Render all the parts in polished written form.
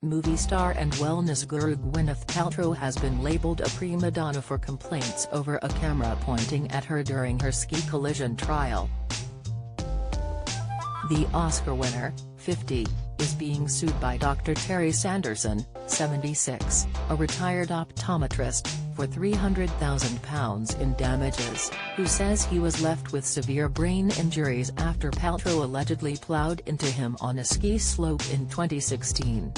Movie star and wellness guru Gwyneth Paltrow has been labeled a prima donna for complaints over a camera pointing at her during her ski collision trial. The Oscar winner, 50, is being sued by Dr. Terry Sanderson, 76, a retired optometrist, for £300,000 in damages, who says he was left with severe brain injuries after Paltrow allegedly plowed into him on a ski slope in 2016.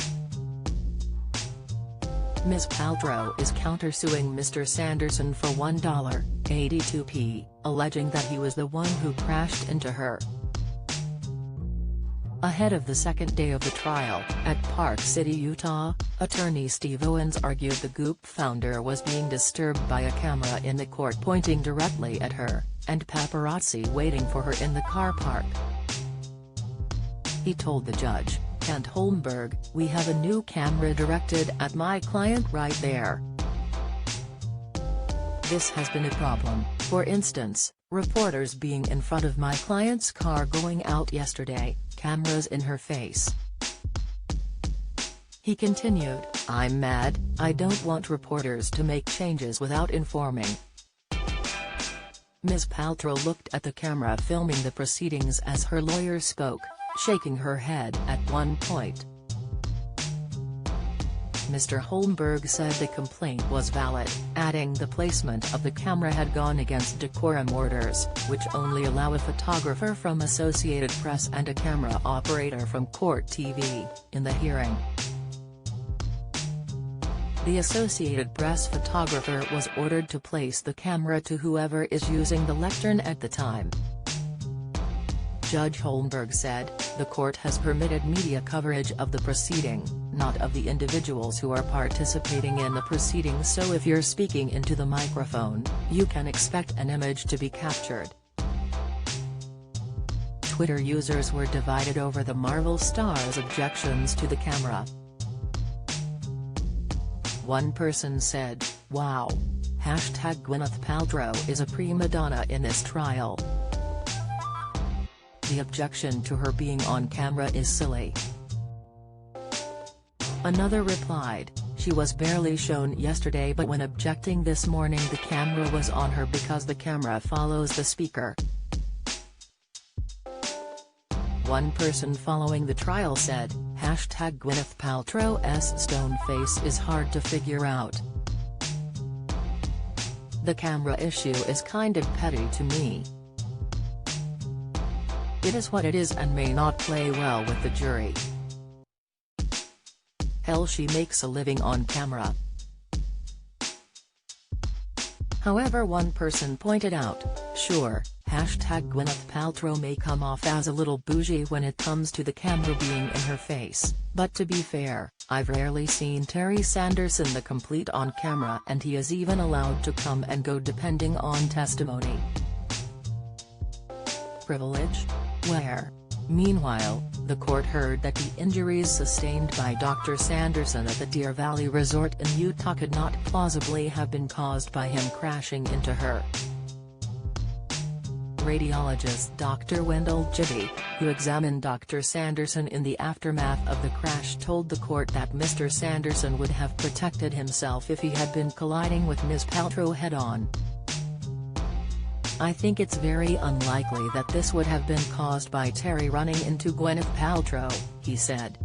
Ms. Paltrow is countersuing Mr. Sanderson for $1.82, alleging that he was the one who crashed into her. Ahead of the second day of the trial, at Park City, Utah, attorney Steve Owens argued the Goop founder was being disturbed by a camera in the court pointing directly at her, and paparazzi waiting for her in the car park. He told the judge, Kent Holmberg, "We have a new camera directed at my client right there. This has been a problem, for instance, reporters being in front of my client's car going out yesterday, cameras in her face." He continued, "I'm mad, I don't want reporters to make changes without informing." Ms. Paltrow looked at the camera filming the proceedings as her lawyer spoke, shaking her head at one point. Mr. Holmberg said the complaint was valid, adding the placement of the camera had gone against decorum orders, which only allow a photographer from Associated Press and a camera operator from Court TV, in the hearing. The Associated Press photographer was ordered to place the camera to whoever is using the lectern at the time. Judge Holmberg said, "The court has permitted media coverage of the proceeding, not of the individuals who are participating in the proceedings, so if you're speaking into the microphone, you can expect an image to be captured." Twitter users were divided over the Marvel star's objections to the camera. One person said, "Wow. #Gwyneth Paltrow is a prima donna in this trial. The objection to her being on camera is silly." Another replied, "She was barely shown yesterday, but when objecting this morning the camera was on her because the camera follows the speaker." One person following the trial said, #Gwyneth Paltrow's stone face is hard to figure out. The camera issue is kind of petty to me. It is what it is and may not play well with the jury. Hell, she makes a living on camera." However, one person pointed out, "Sure, #Gwyneth Paltrow may come off as a little bougie when it comes to the camera being in her face, but to be fair, I've rarely seen Terry Sanderson the complete on camera, and he is even allowed to come and go depending on testimony. Privilege? Where?" Meanwhile, the court heard that the injuries sustained by Dr. Sanderson at the Deer Valley Resort in Utah could not plausibly have been caused by him crashing into her. Radiologist Dr. Wendell Gibby, who examined Dr. Sanderson in the aftermath of the crash, told the court that Mr. Sanderson would have protected himself if he had been colliding with Ms. Paltrow head-on. "I think it's very unlikely that this would have been caused by Terry running into Gwyneth Paltrow," he said.